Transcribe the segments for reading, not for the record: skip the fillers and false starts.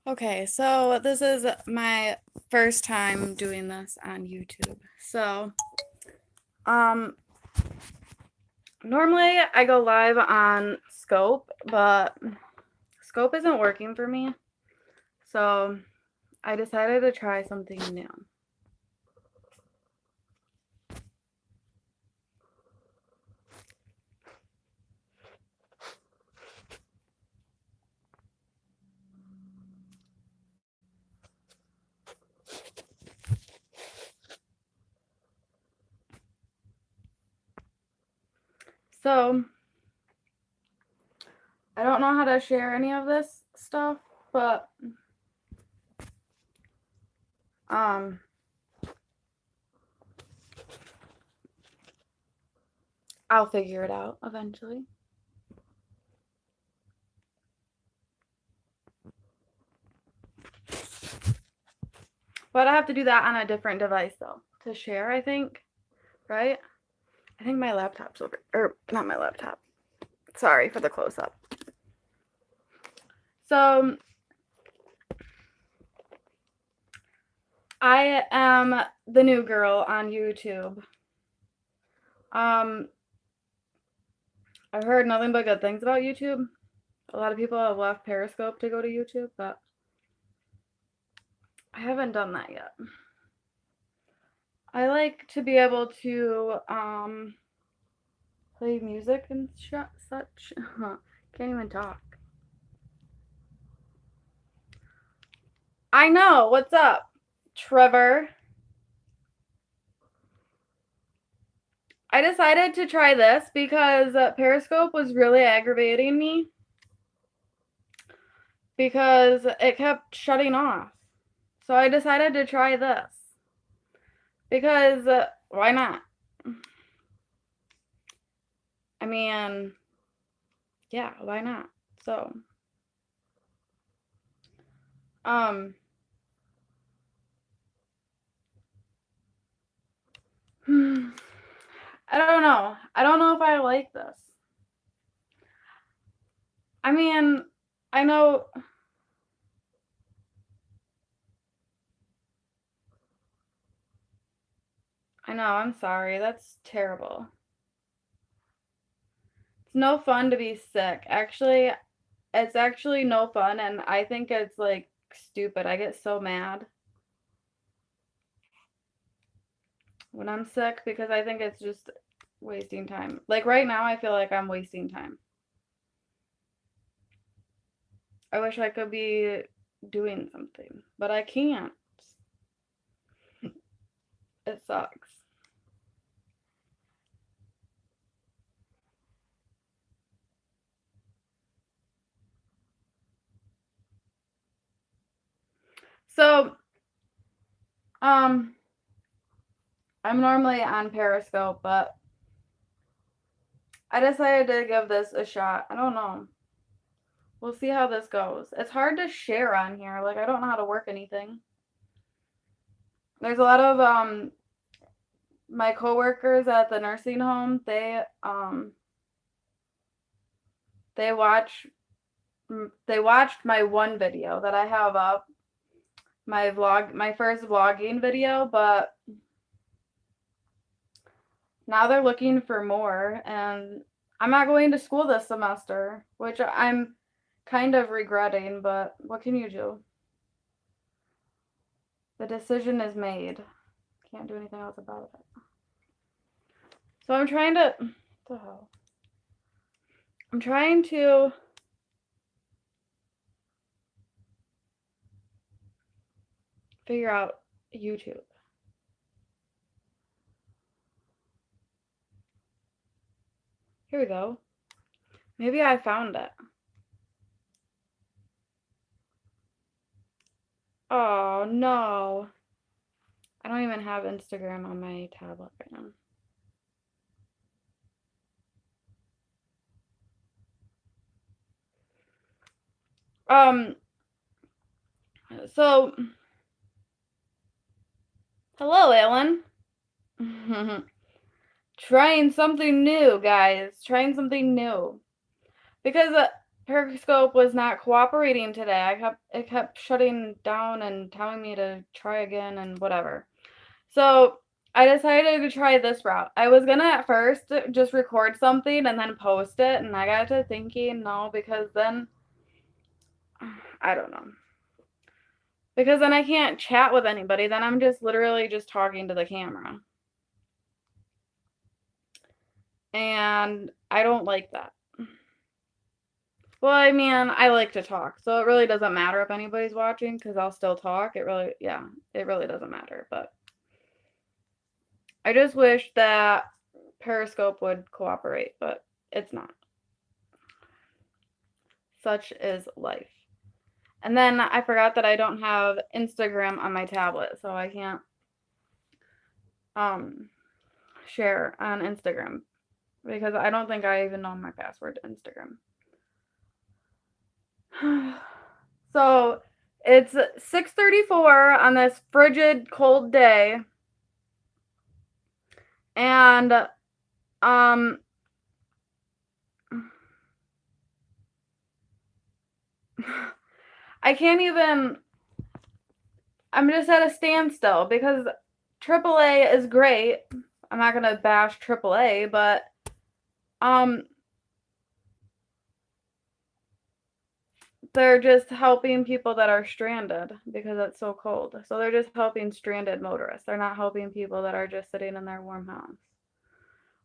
Okay, so this is my first time doing this on YouTube. So, um, normally I go live on Scope, but Scope isn't working for me. So, I decided to try something new. So, I don't know how to share any of this stuff, but um I'll figure it out eventually. But I have to do that on a different device though to share, I think, right? I think my laptop's over, or not my laptop. Sorry for the close up. So, I am the new girl on YouTube. I've heard nothing but good things about YouTube. A lot of people have left Periscope to go to YouTube, but I haven't done that yet. I like to be able to play music and such. Can't even talk. I know. What's up, Trevor? I decided to try this because Periscope was really aggravating me because it kept shutting off. So I decided to try this because why not? I mean, yeah, why not? So, um, I don't know. I don't know if I like this. I mean, I know. I know, I'm sorry. That's terrible. It's no fun to be sick. Actually, it's actually no fun, and I think it's like stupid. I get so mad when I'm sick because I think it's just wasting time. Like right now, I feel like I'm wasting time. I wish I could be doing something, but I can't. It sucks. So, um, I'm normally on Periscope, but I decided to give this a shot. I don't know. We'll see how this goes. It's hard to share on here. Like I don't know how to work anything. There's a lot of my coworkers at the nursing home, they watch they watched my one video that I have up, my first vlogging video, but now they're looking for more and I'm not going to school this semester, which I'm kind of regretting, but what can you do? The decision is made. Can't do anything else about it. So I'm trying to what the hell? I'm trying to figure out YouTube. Here we go. Maybe I found it. Oh no. I don't even have Instagram on my tablet right now. So hello, Alan. Trying something new, guys. Trying something new. Because Periscope was not cooperating today. It kept shutting down and telling me to try again and whatever. So I decided to try this route. I was gonna at first just record something and then post it, and I got to thinking, no, because then I don't know. Because then I can't chat with anybody. Then I'm just literally just talking to the camera. And I don't like that. Well, I mean, I like to talk, so it really doesn't matter if anybody's watching because I'll still talk. It really doesn't matter. But I just wish that Periscope would cooperate, but it's not. Such is life. And then I forgot that I don't have Instagram on my tablet, so I can't share on Instagram because I don't think I even know my password to Instagram. So it's 6:34 on this frigid, cold day, and I can't even. I'm just at a standstill because AAA is great. I'm not gonna bash AAA, but they're just helping people that are stranded because it's so cold. So they're just helping stranded motorists. They're not helping people that are just sitting in their warm house.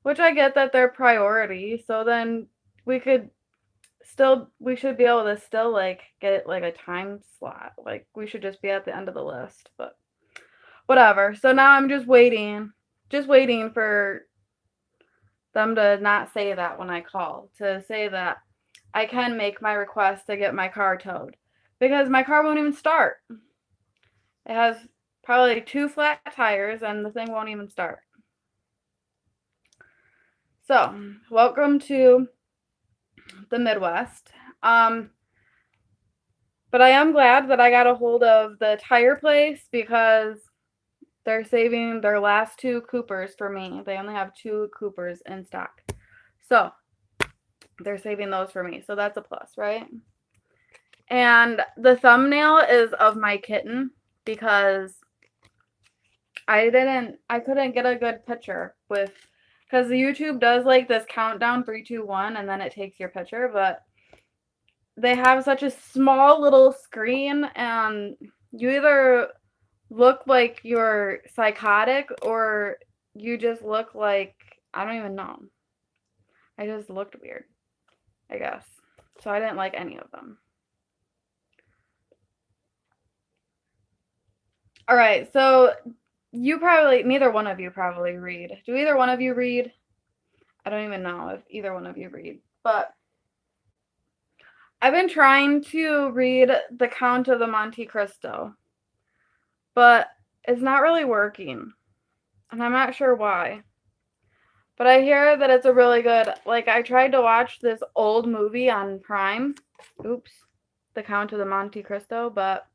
Which I get that they're priority. So then we should be able to still like get like a time slot. Like we should just be at the end of the list, but whatever. So now I'm just waiting for them to not say that when I call, to say that I can make my request to get my car towed because my car won't even start. It has probably 2 flat tires and the thing won't even start. So, welcome to the Midwest. But I am glad that I got a hold of the tire place because they're saving their last 2 Coopers for me. They only have 2 Coopers in stock. So, they're saving those for me. So that's a plus, right? And the thumbnail is of my kitten because I couldn't get a good picture because YouTube does like this countdown 3, 2, 1 and then it takes your picture, but they have such a small little screen and you either look like you're psychotic or you just look like, I don't even know. I just looked weird, I guess. So I didn't like any of them. All right, so neither one of you probably read. Do either one of you read? I don't even know if either one of you read, but I've been trying to read The Count of the Monte Cristo, but it's not really working, and I'm not sure why. But I hear that it's a really good, like I tried to watch this old movie on Prime, The Count of the Monte Cristo, but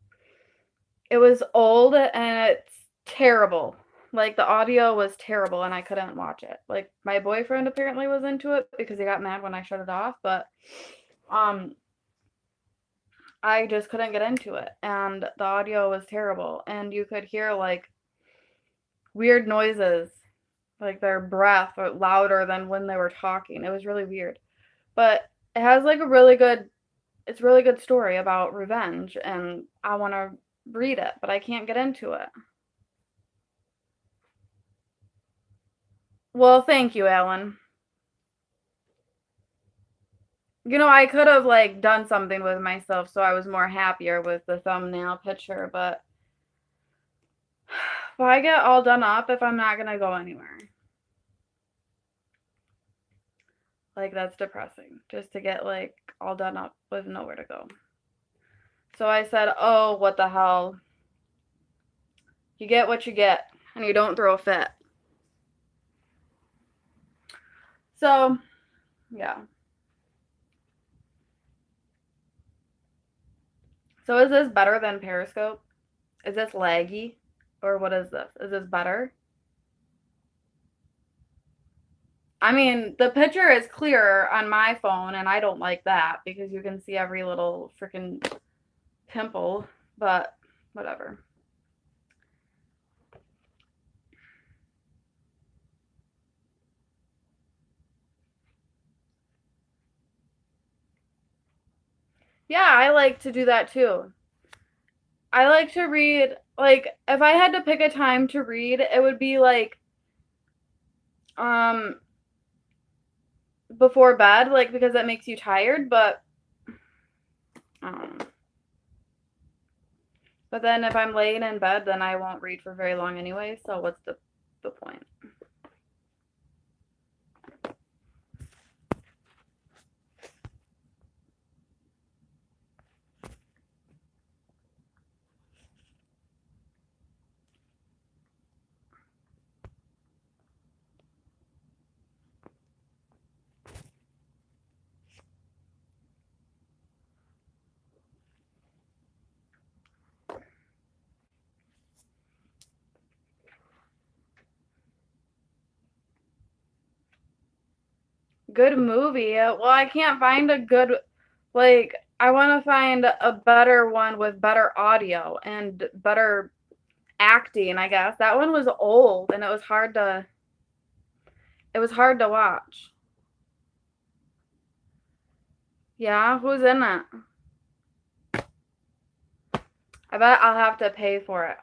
it was old and it's terrible. Like the audio was terrible and I couldn't watch it. Like my boyfriend apparently was into it because he got mad when I shut it off, but I just couldn't get into it and the audio was terrible and you could hear like weird noises, like their breath or louder than when they were talking. It was really weird. But it has like it's a really good story about revenge and I want to read it, but I can't get into it. Well, thank you, Alan. You know, I could have like done something with myself so I was more happier with the thumbnail picture, but why get all done up if I'm not gonna go anywhere? Like that's depressing. Just to get like all done up with nowhere to go. So I said, oh, what the hell? You get what you get, and you don't throw a fit. So, yeah. So is this better than Periscope? Is this laggy? Or what is this? Is this better? I mean, the picture is clearer on my phone, and I don't like that because you can see every little freaking pimple, but whatever. Yeah, I like to do that too. I like to read, like, if I had to pick a time to read, it would be like, um, before bed, like, because that makes you tired, but, um, but then if I'm laying in bed, then I won't read for very long anyway, so what's the point? Good movie. Well, I can't find a good, like, I want to find a better one with better audio and better acting, I guess. That one was old and it was hard to watch. Yeah, who's in it? I bet I'll have to pay for it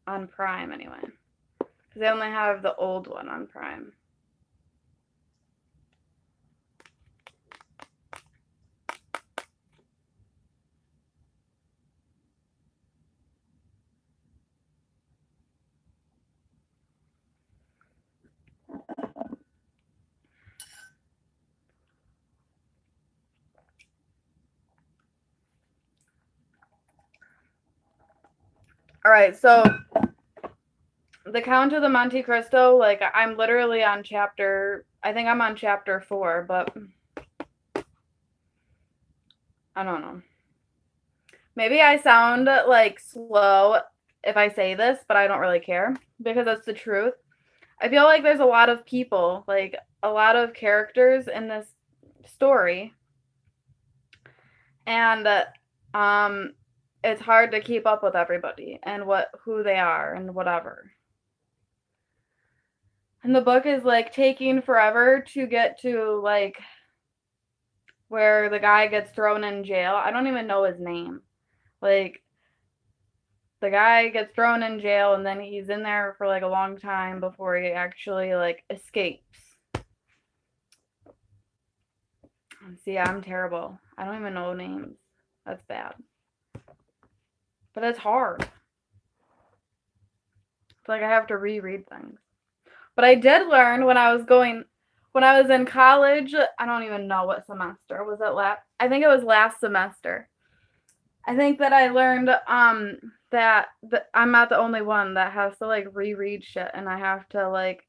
on Prime anyway. Because they only have the old one on Prime. All right, so the Count of the Monte Cristo, like, I'm literally on I think I'm on chapter 4, but I don't know. Maybe I sound like slow if I say this, but I don't really care because that's the truth. I feel like there's a lot of people, like a lot of characters in this story, and it's hard to keep up with everybody and who they are and whatever. And the book is like taking forever to get to like where the guy gets thrown in jail. I don't even know his name. Like the guy gets thrown in jail and then he's in there for like a long time before he actually like escapes. See, I'm terrible. I don't even know names. That's bad. But it's hard. It's like I have to reread things. But I did learn when I was in college, I don't even know what semester. Was it I think it was last semester. I think that I learned that I'm not the only one that has to like reread shit and I have to like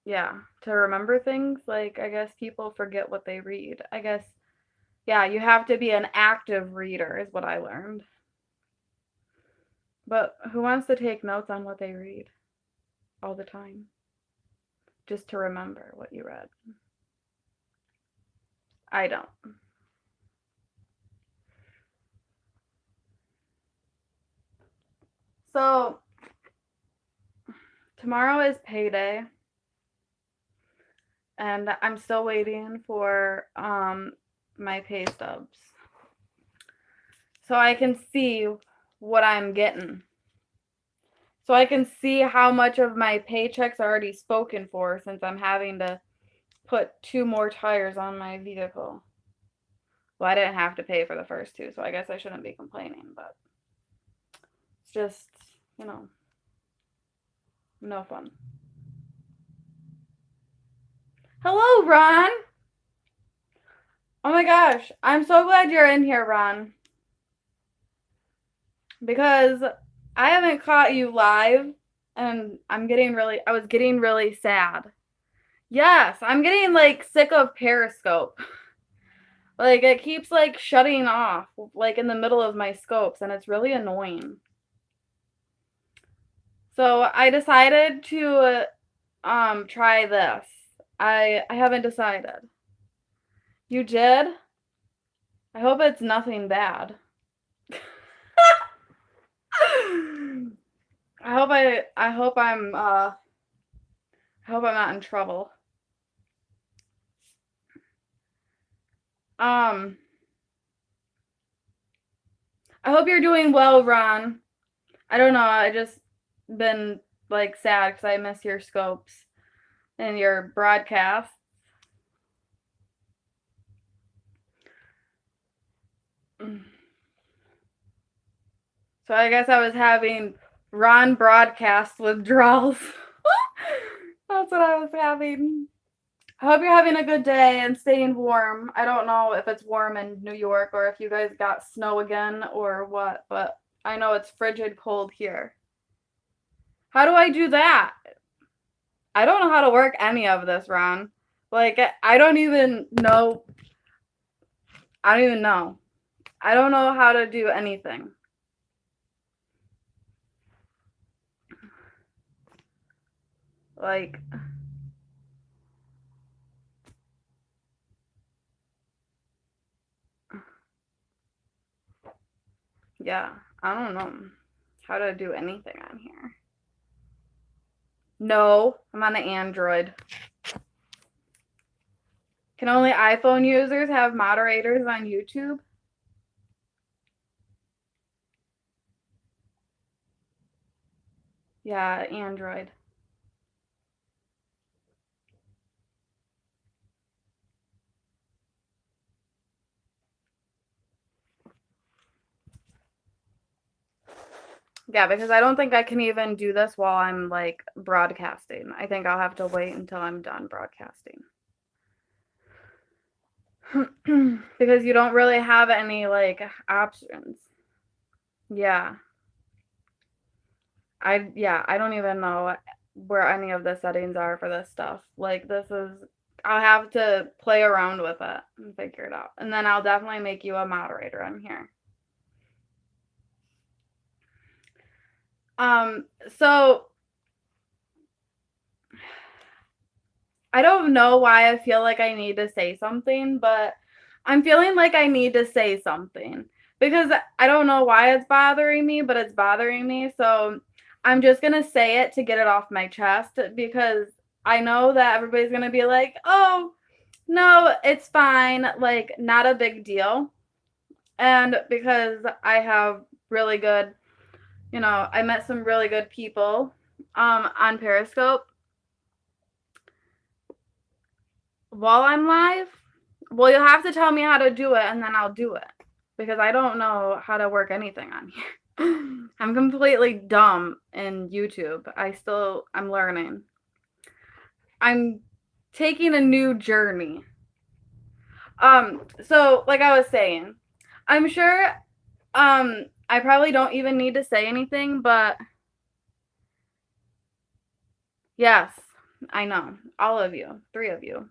yeah, to remember things. Like I guess people forget what they read. I guess yeah, you have to be an active reader is what I learned. But who wants to take notes on what they read all the time? Just to remember what you read. I don't. So, tomorrow is payday. And I'm still waiting for my pay stubs. So I can see what I'm getting. So I can see how much of my paycheck's already spoken for since I'm having to put 2 more tires on my vehicle. Well, I didn't have to pay for the first 2, so I guess I shouldn't be complaining, but it's just, no fun. Hello, Ron! Oh my gosh, I'm so glad you're in here, Ron. Because I haven't caught you live and I was getting really sad. Yes, I'm getting like sick of Periscope. Like it keeps like shutting off like in the middle of my scopes and it's really annoying. So I decided to try this. I haven't decided. You did? I hope it's nothing bad. I hope I'm not in trouble. I hope you're doing well, Ron. I don't know, I just been like sad because I miss your scopes and your broadcast. So I guess I was having Ron broadcast withdrawals. That's what I was having. I hope you're having a good day and staying warm. I don't know if it's warm in New York or if you guys got snow again or what, but I know it's frigid cold here. How do I do that? I don't know how to work any of this, Ron. Like, I don't even know. I don't even know. I don't know how to do anything. Like, yeah, I don't know how to do anything on here. No, I'm on the Android. Can only iPhone users have moderators on YouTube? Yeah, Android. Yeah, because I don't think I can even do this while I'm like broadcasting. I think I'll have to wait until I'm done broadcasting. Because you don't really have any like options. Yeah. I don't even know where any of the settings are for this stuff. Like I'll have to play around with it and figure it out. And then I'll definitely make you a moderator on here. So I don't know why I feel like I need to say something, but I'm feeling like I need to say something because I don't know why it's bothering me, but it's bothering me. So I'm just going to say it to get it off my chest because I know that everybody's going to be like, oh, no, it's fine. Like, not a big deal. And because I have really good, I met some really good people on Periscope while I'm live. Well, you'll have to tell me how to do it and then I'll do it because I don't know how to work anything on here. I'm completely dumb in YouTube. I'm learning. I'm taking a new journey. So like I was saying, I'm sure I probably don't even need to say anything, but yes, I know. All of you, all three of you.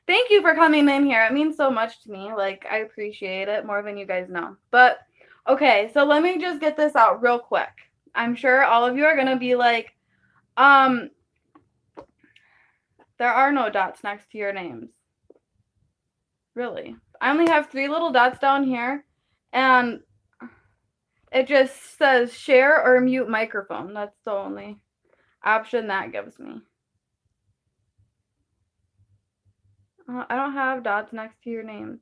Thank you for coming in here. It means so much to me. Like, I appreciate it more than you guys know. But, okay, so let me just get this out real quick. I'm sure all of you are going to be like, there are no dots next to your names. Really. I only have 3 little dots down here, and it just says share or mute microphone. That's the only option that gives me. I don't have dots next to your names.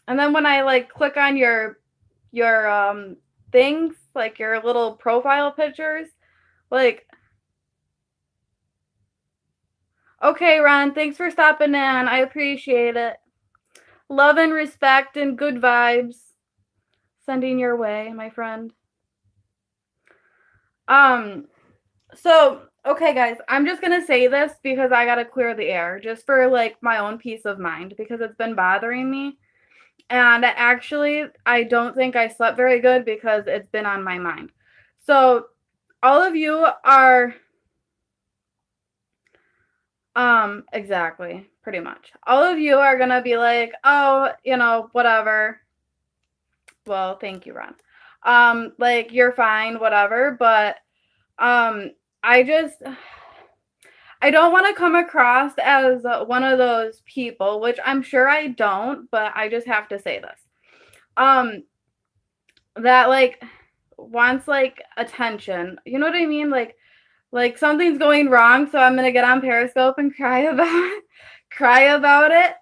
And then when I like click on your things, like your little profile pictures, like, okay, Ron, thanks for stopping in. I appreciate it. Love and respect and good vibes sending your way, my friend. So, okay, guys, I'm just going to say this because I got to clear the air just for like my own peace of mind because it's been bothering me. And actually, I don't think I slept very good because it's been on my mind. So, all of you are exactly, pretty much. All of you are going to be like, "Oh, whatever." Well, thank you, Ron. Like, you're fine, whatever, but, um, I just I don't wanna come across as one of those people, which I'm sure I don't, but I just have to say this. Um, that, like, wants, like, attention. You know what I mean? Like something's going wrong, so I'm gonna get on Periscope and cry about cry about it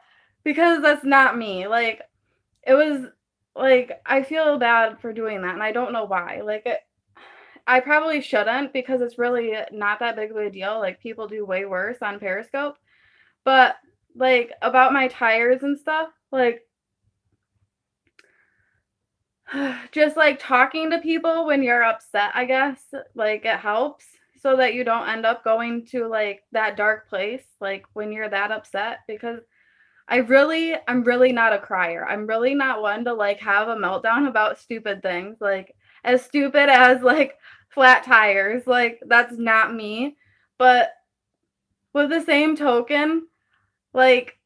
because that's not me. Like, it was like, I feel bad for doing that, and I don't know why. I probably shouldn't because it's really not that big of a deal. Like, people do way worse on Periscope. But, like, about my tires and stuff, like, just, like, talking to people when you're upset, I guess, like, it helps so that you don't end up going to, like, that dark place, like, when you're that upset because I'm really not a crier. I'm really not one to, like, have a meltdown about stupid things, like, as stupid as, like, flat tires, like, that's not me. But with the same token, like,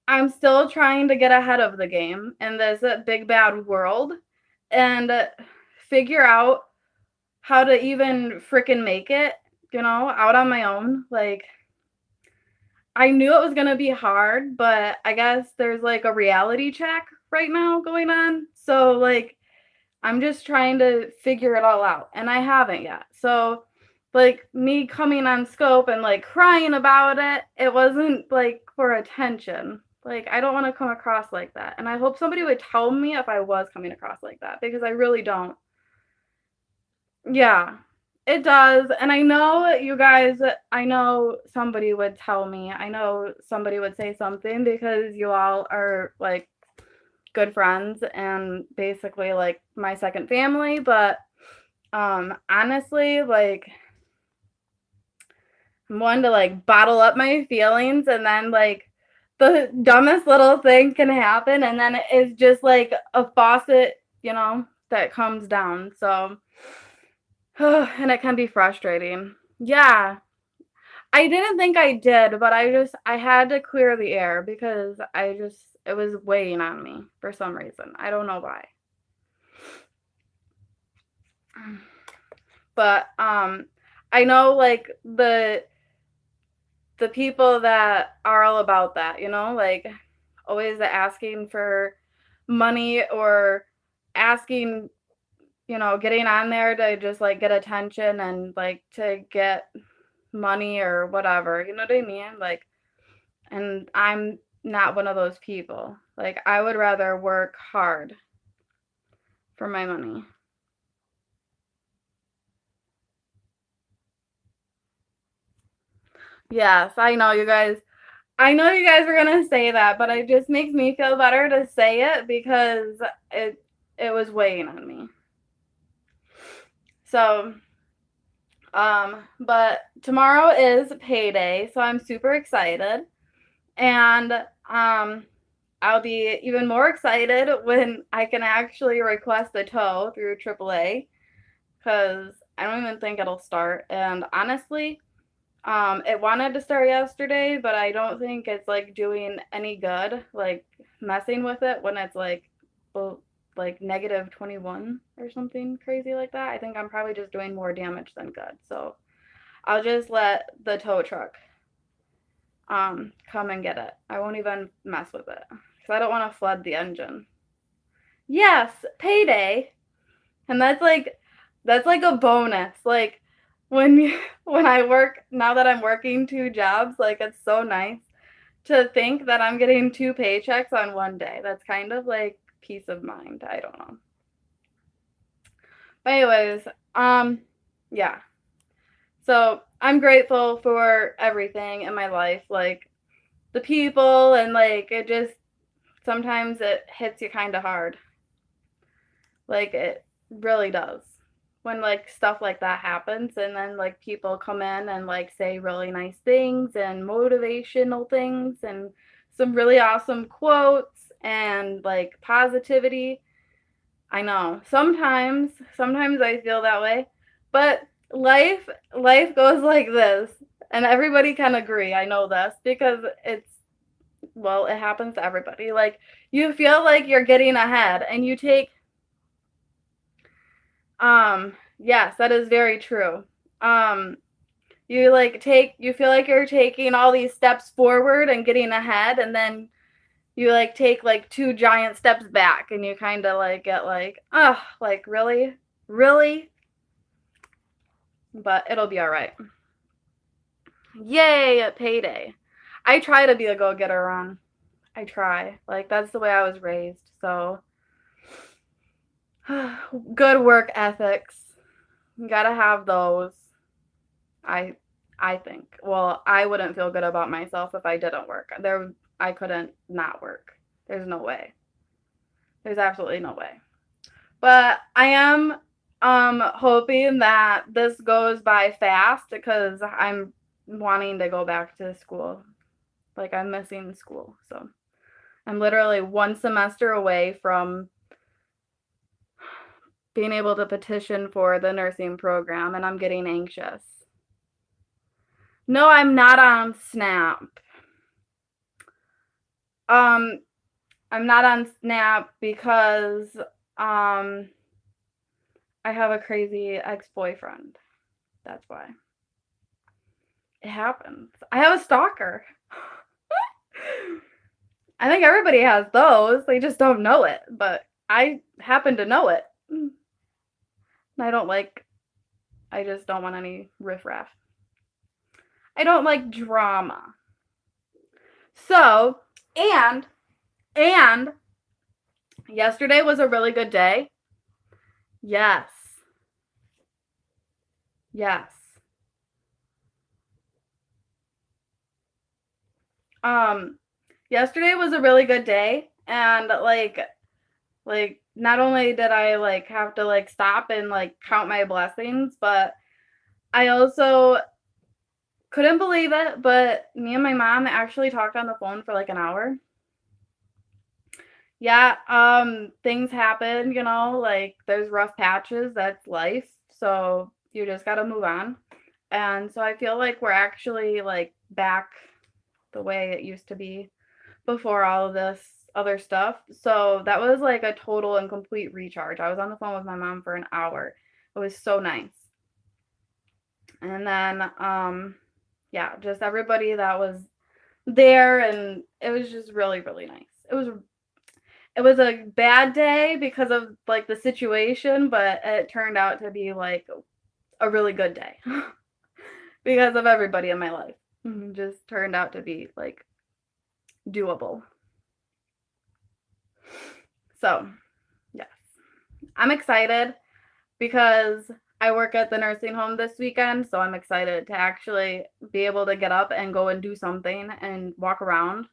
I'm still trying to get ahead of the game in this big bad world and figure out how to even freaking make it, out on my own. Like, I knew it was going to be hard, but I guess there's like a reality check right now going on. So, like, I'm just trying to figure it all out, and I haven't yet. So, like, me coming on Scope and like crying about it, it wasn't like for attention. Like, I don't want to come across like that. And I hope somebody would tell me if I was coming across like that because I really don't. Yeah, it does. And I know you guys, I know somebody would tell me. I know somebody would say something because you all are like good friends and basically like my second family, but honestly, like, I'm one to like bottle up my feelings and then like the dumbest little thing can happen and then it's just like a faucet, that comes down. So and it can be frustrating. Yeah. I didn't think I did, but I had to clear the air because it was weighing on me for some reason. I don't know why. But I know like the people that are all about that, like always asking for money or asking, getting on there to just like get attention and like to get money or whatever. You know what I mean? Like, and I'm not one of those people. Like, I would rather work hard for my money. Yes, I know you guys. I know you guys were gonna say that, but it just makes me feel better to say it because it it was weighing on me. So, but tomorrow is payday, so I'm super excited. And I'll be even more excited when I can actually request a tow through AAA because I don't even think it'll start. And honestly, it wanted to start yesterday, but I don't think it's like doing any good, like messing with it when it's well, like negative 21 or something crazy like that. I think I'm probably just doing more damage than good. So I'll just let the tow truck come and get it. I won't even mess with it because I don't want to flood the engine. Yes, payday. And that's like a bonus. Like when I work now that I'm working two jobs, like it's so nice to think that I'm getting two paychecks on one day. That's kind of like peace of mind. I don't know. But anyways, yeah. So I'm grateful for everything in my life, like the people and like it just sometimes it hits you kind of hard. Like it really does. When like stuff like that happens and then like people come in and like say really nice things and motivational things and some really awesome quotes and like positivity. I know. Sometimes I feel that way. But life goes like this. And everybody can agree. I know this because it happens to everybody. Like you feel like you're getting ahead and Yes, that is very true. Um, you feel like you're taking all these steps forward and getting ahead, and then you like take like two giant steps back, and you kind of like get like, oh, like really, really. But it'll be all right. Yay, payday! I try to be a go-getter, Ron. I try. Like that's the way I was raised. So good work ethics. You gotta have those. I I think. Well, I wouldn't feel good about myself if I didn't work. I couldn't not work. There's no way. There's absolutely no way. But I am hoping that this goes by fast because I'm wanting to go back to school. Like I'm missing school. So I'm literally one semester away from being able to petition for the nursing program, and I'm getting anxious. No, I'm not on Snap. Um, I'm not on Snap because I have a crazy ex-boyfriend. That's why. It happens. I have a stalker. I think everybody has those. They just don't know it, but I happen to know it. I just don't want any riffraff. I don't like drama. So, and yesterday was a really good day. Yes. Yes. Yesterday was a really good day, and like not only did I like have to like stop and like count my blessings, but I also couldn't believe it, but me and my mom actually talked on the phone for like an hour. Yeah, things happen, like there's rough patches, that's life. So you just got to move on. And so I feel like we're actually like back the way it used to be before all of this other stuff. So that was like a total and complete recharge. I was on the phone with my mom for an hour. It was so nice. And then yeah, just everybody that was there, and it was just really really nice. It was a bad day because of like the situation, but it turned out to be like a really good day because of everybody in my life. Just turned out to be like doable. So, yes. I'm excited because I work at the nursing home this weekend, so I'm excited to actually be able to get up and go and do something and walk around.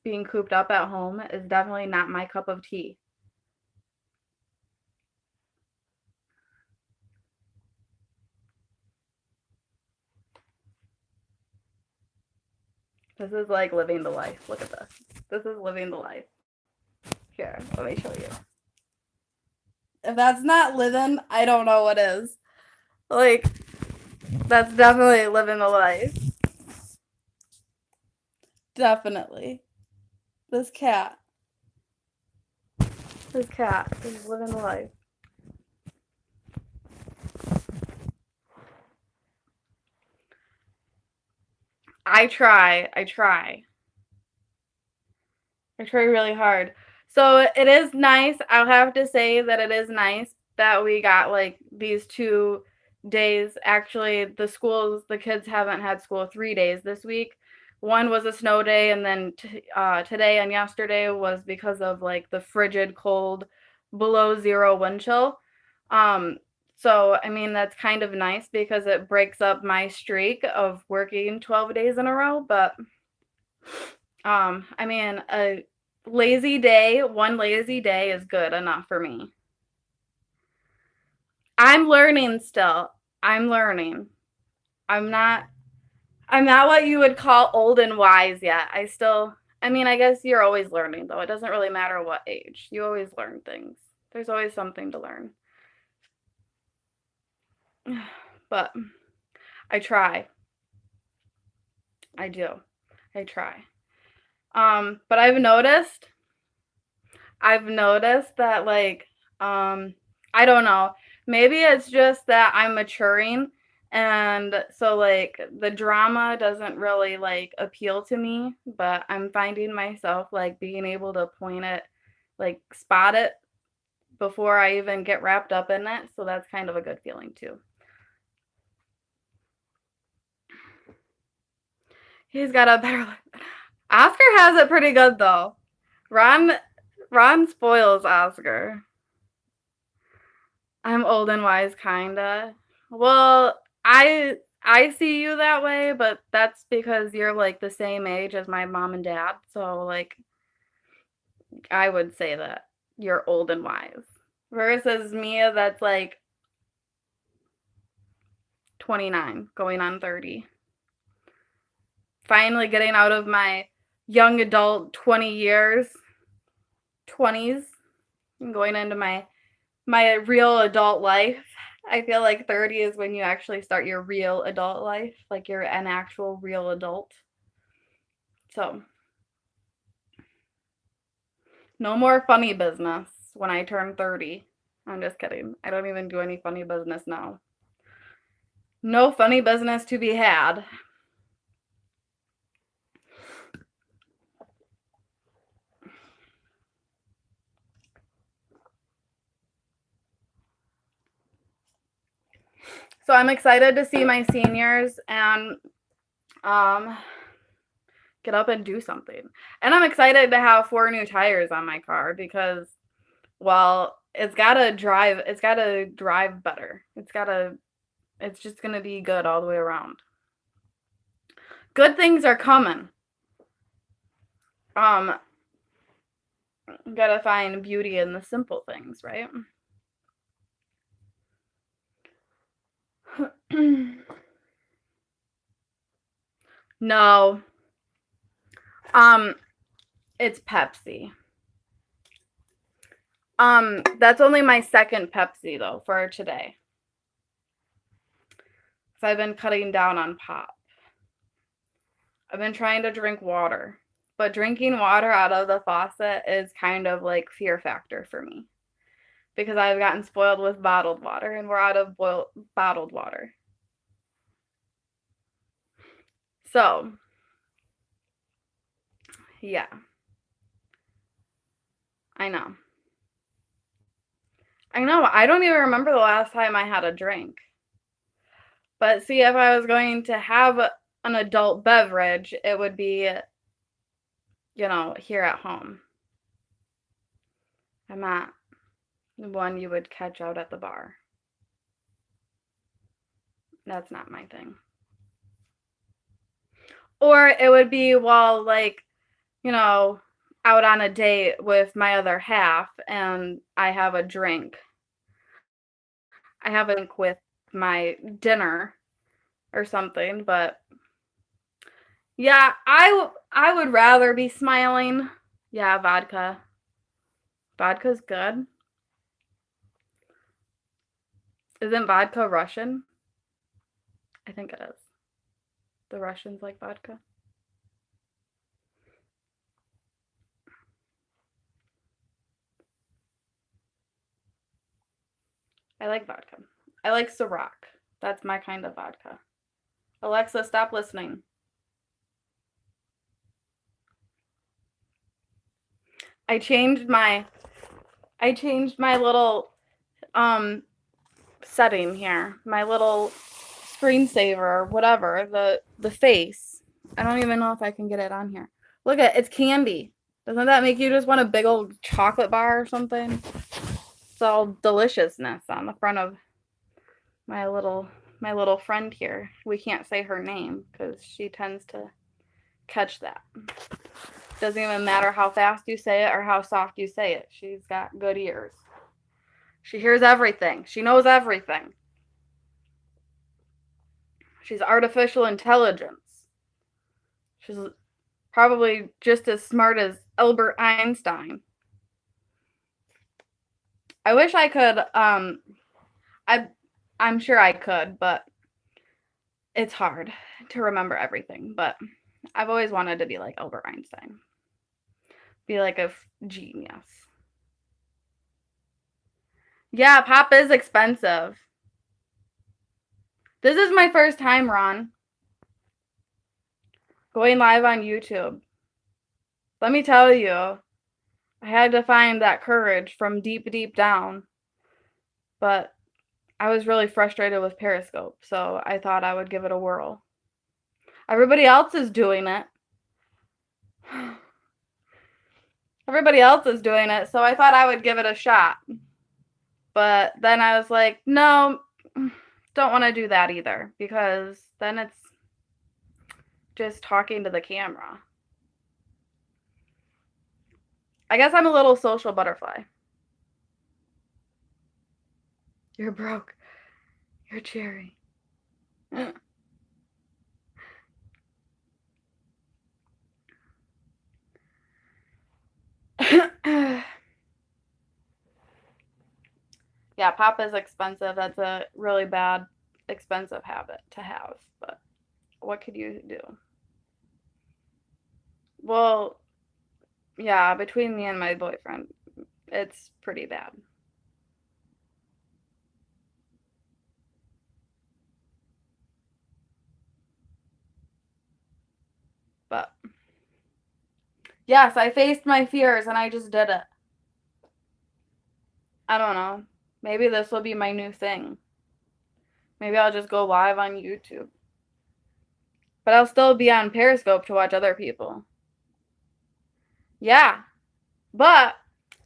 Being cooped up at home is definitely not my cup of tea. This is like living the life. Look at this. This is living the life. Here, let me show you. If that's not living, I don't know what is. Like, that's definitely living the life. Definitely. This cat. This cat is living the life. I try really hard. So it is nice. I'll have to say that it is nice that we got like these 2 days. Actually, the kids haven't had school 3 days this week. One was a snow day, and then today and yesterday was because of like the frigid cold below zero wind chill. So I mean that's kind of nice because it breaks up my streak of working 12 days in a row, but I mean one lazy day is good enough for me. I'm learning still. I'm learning. I'm not what you would call old and wise yet. I mean, I guess you're always learning though. It doesn't really matter what age. You always learn things. There's always something to learn. But I try. I do. I try. But I've noticed I've noticed that, like, I don't know. Maybe it's just that I'm maturing, and so, like, the drama doesn't really, like, appeal to me, but I'm finding myself, like, being able to point it, like, spot it before I even get wrapped up in it, so that's kind of a good feeling too. He's got a better Oscar has it pretty good though. Ron Ron spoils Oscar. I'm old and wise kinda. Well, I see you that way, but that's because you're like the same age as my mom and dad. So like I would say that you're old and wise. Versus Mia that's like 29, going on 30. Finally getting out of my young adult 20 years, 20s, and going into my real adult life. I feel like 30 is when you actually start your real adult life, like you're an actual real adult. So, no more funny business when I turn 30. I'm just kidding. I don't even do any funny business now. No funny business to be had. So I'm excited to see my seniors and get up and do something. And I'm excited to have 4 new tires on my car because, well, it's gotta drive better. It's just gonna be good all the way around. Good things are coming. Gotta find beauty in the simple things, right? No. It's Pepsi. That's only my second Pepsi though for today. So I've been cutting down on pop. I've been trying to drink water, but drinking water out of the faucet is kind of like fear factor for me because I've gotten spoiled with bottled water and we're out of bottled water. So, yeah, I know. I know. I don't even remember the last time I had a drink. But see, if I was going to have an adult beverage, it would be, here at home. I'm not the one you would catch out at the bar. That's not my thing. Or it would be while, like, out on a date with my other half and I have a drink. I have a drink with my dinner or something, but yeah, I would rather be smiling. Yeah, vodka. Vodka's good. Isn't vodka Russian? I think it is. The Russians like vodka. I like vodka. I like Ciroc. That's my kind of vodka. Alexa, stop listening. I changed my little setting here. My little screensaver or whatever, the face. I don't even know if I can get it on here. Look at it's candy. Doesn't that make you just want a big old chocolate bar or something? It's all deliciousness on the front of my little friend here. We can't say her name because she tends to catch that. Doesn't even matter how fast you say it or how soft you say it. She's got good ears. She hears everything. She knows everything. She's artificial intelligence. She's probably just as smart as Albert Einstein. I wish I could I'm sure I could, but it's hard to remember everything, but I've always wanted to be like Albert Einstein. Be like a genius. Yeah, pop is expensive. This is my first time, Ron, going live on YouTube. Let me tell you, I had to find that courage from deep, deep down. But I was really frustrated with Periscope, so I thought I would give it a whirl. Everybody else is doing it. Everybody else is doing it, so I thought I would give it a shot. But then I was like, no, don't want to do that either, because then it's just talking to the camera. I guess I'm a little social butterfly. You're broke. You're cherry. Yeah, pop is expensive. That's a really bad, expensive habit to have. But what could you do? Well, yeah, between me and my boyfriend, it's pretty bad. But yes, I faced my fears and I just did it. I don't know. Maybe this will be my new thing. Maybe I'll just go live on YouTube. But I'll still be on Periscope to watch other people. Yeah. But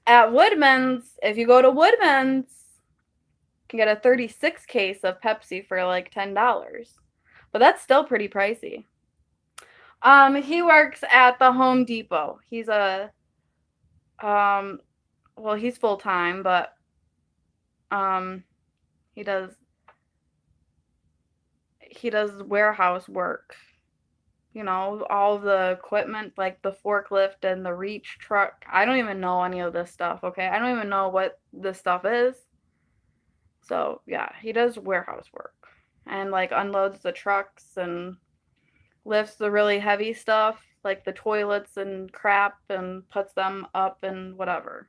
at Woodman's, if you go to Woodman's, you can get a 36 case of Pepsi for like $10. But that's still pretty pricey. He works at the Home Depot. He's well, he's full time, but um he does warehouse work. You know, all the equipment like the forklift and the reach truck. I don't even know any of this stuff, okay? I don't even know what this stuff is. So, yeah, he does warehouse work and like unloads the trucks and lifts the really heavy stuff, like the toilets and crap, and puts them up and whatever.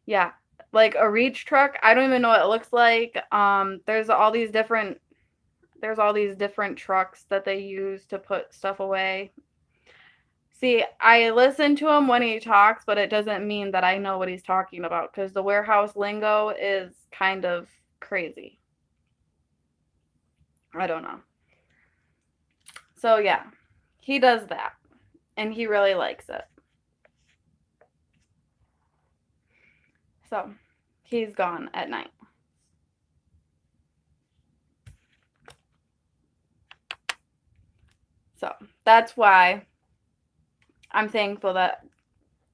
Yeah, like a reach truck. I don't even know what it looks like. There's all these different trucks that they use to put stuff away. See, I listen to him when he talks, but it doesn't mean that I know what he's talking about because the warehouse lingo is kind of crazy. I don't know. So, yeah, he does that, and he really likes it. So, he's gone at night. So, that's why I'm thankful that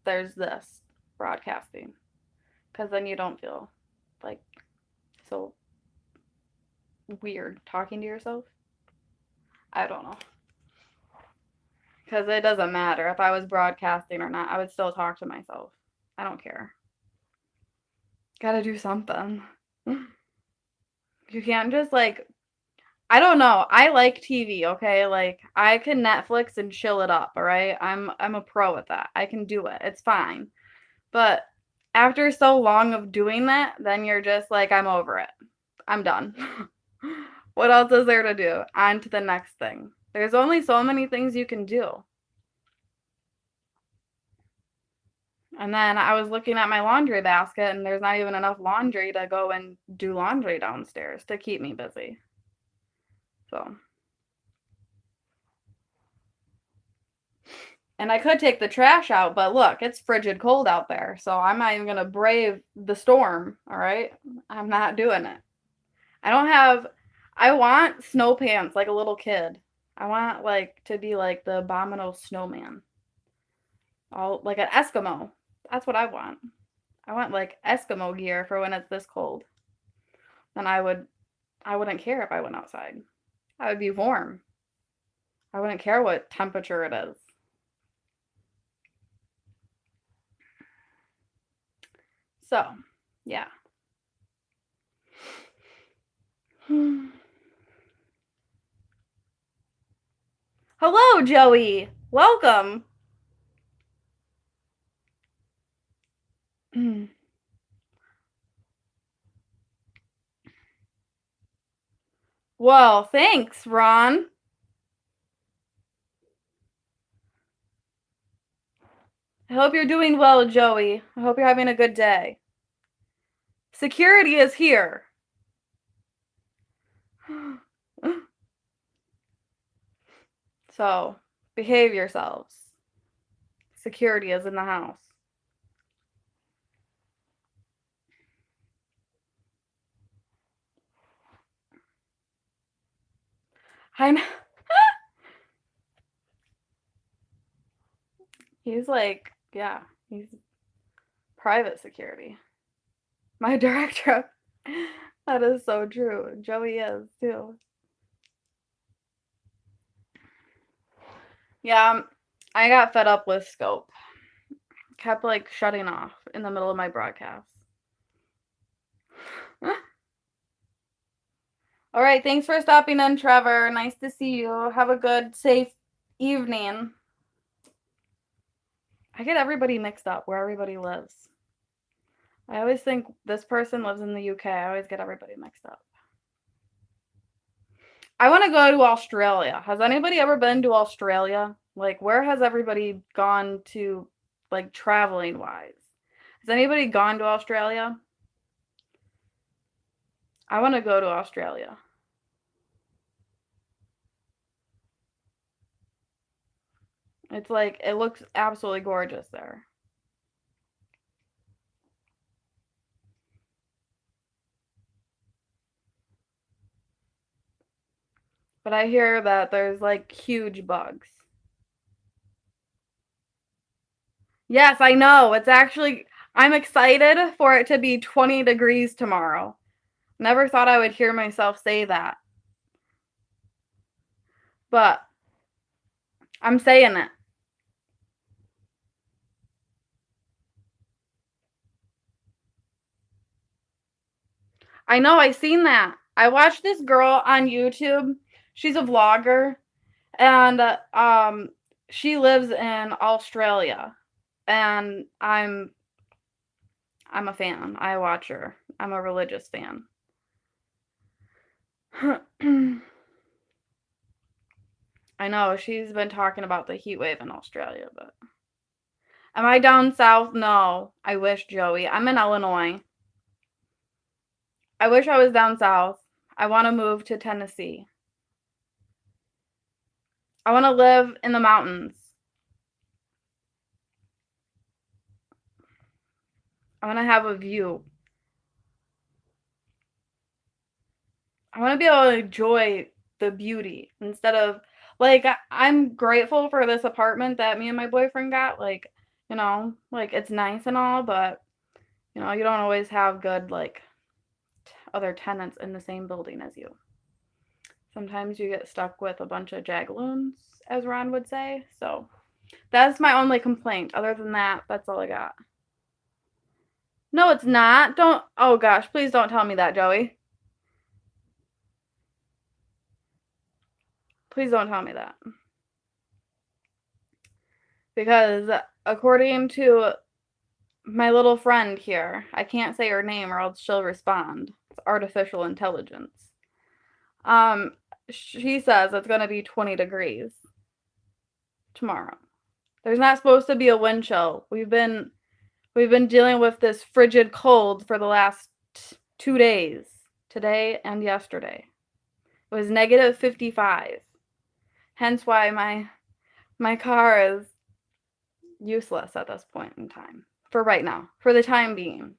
there's this broadcasting because then you don't feel like so weird talking to yourself. I don't know. Because it doesn't matter if I was broadcasting or not, I would still talk to myself. I don't care. Gotta do something. You can't just like, I don't know. I like TV, okay? Like I can Netflix and chill it up, all right? I'm a pro at that. I can do it. It's fine. But after so long of doing that, then you're just like, I'm over it. I'm done. What else is there to do? On to the next thing. There's only so many things you can do. And then I was looking at my laundry basket, and there's not even enough laundry to go and do laundry downstairs to keep me busy. So, and I could take the trash out, but look, it's frigid cold out there. So I'm not even going to brave the storm. All right. I'm not doing it. I want snow pants like a little kid. I want like to be like the abominable snowman. All like an Eskimo. That's what I want. I want like Eskimo gear for when it's this cold. Then I wouldn't care if I went outside. I would be warm. I wouldn't care what temperature it is. So, yeah. Hello, Joey. Welcome. Well, thanks, Ron. I hope you're doing well, Joey. I hope you're having a good day. Security is here. So, behave yourselves. Security is in the house. I'm. He's like, yeah, he's private security. My director. That is so true. Joey is too. Yeah, I got fed up with Scope. Kept like shutting off in the middle of my broadcast. All right, thanks for stopping in, Trevor. Nice to see you. Have a good, safe evening. I get everybody mixed up where everybody lives. I always think this person lives in the UK. I always get everybody mixed up. I want to go to Australia. Has anybody ever been to Australia? Like, where has everybody gone to, like, traveling wise? Has anybody gone to Australia? I want to go to Australia. It's like, it looks absolutely gorgeous there. But I hear that there's like huge bugs. Yes, I know. It's actually, I'm excited for it to be 20 degrees tomorrow. Never thought I would hear myself say that. But I'm saying it. I know, I seen that. I watched this girl on YouTube. She's a vlogger, and she lives in Australia. And I'm a fan. I watch her. I'm a religious fan. I know, she's been talking about the heat wave in Australia, but am I down south? No. I wish, Joey. I'm in Illinois. I wish I was down south. I want to move to Tennessee. I want to live in the mountains. I want to have a view. I want to be able to enjoy the beauty instead of, like, I'm grateful for this apartment that me and my boyfriend got. Like, you know, like, it's nice and all, but, you know, you don't always have good, like, other tenants in the same building as you. Sometimes you get stuck with a bunch of jagaloons, as Ron would say. So that's my only complaint. Other than that, that's all I got. No, it's not. Don't. Oh gosh, please don't tell me that, Joey. Please don't tell me that. Because according to my little friend here, I can't say her name or else she'll respond. It's artificial intelligence. She says it's going to be 20 degrees tomorrow. There's not supposed to be a wind chill. We've been dealing with this frigid cold for the last 2 days, today and yesterday. It was negative 55. Hence why my car is useless at this point in time. For right now, for the time being.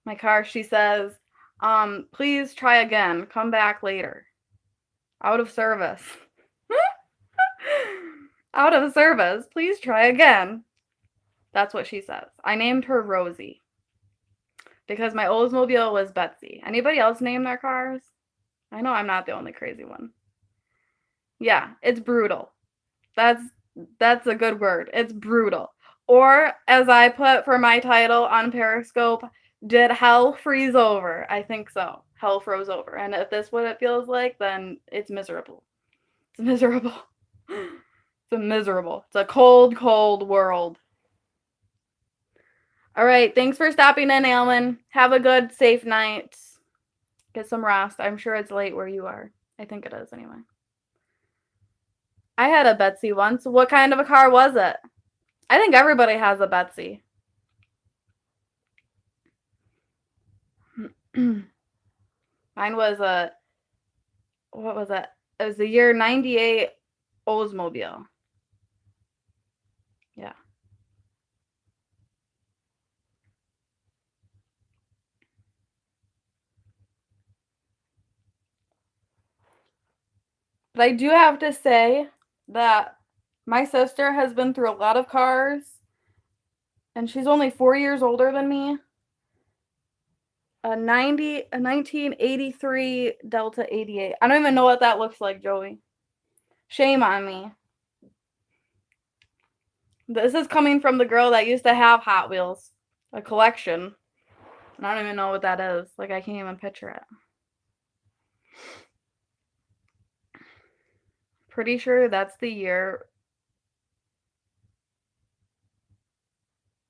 My car, she says, please try again. Come back later. Out of service. Out of service. Please try again. That's what she says. I named her Rosie. Because my Oldsmobile was Betsy. Anybody else name their cars? I know I'm not the only crazy one. Yeah, it's brutal. That's a good word. It's brutal. Or, as I put for my title on Periscope, did hell freeze over? I think so. Hell froze over. And if this is what it feels like, then it's miserable. It's miserable. It's miserable. It's a cold, cold world. All right. Thanks for stopping in, Alan. Have a good, safe night. Get some rest. I'm sure it's late where you are. I think it is anyway. I had a Betsy once. What kind of a car was it? I think everybody has a Betsy. Mine was what was it? It was the year 98 Oldsmobile. Yeah. But I do have to say that my sister has been through a lot of cars, and she's only 4 years older than me. A 1983 Delta 88. I don't even know what that looks like, Joey. Shame on me. This is coming from the girl that used to have Hot Wheels, a collection. I don't even know what that is. Like, I can't even picture it. Pretty sure that's the year.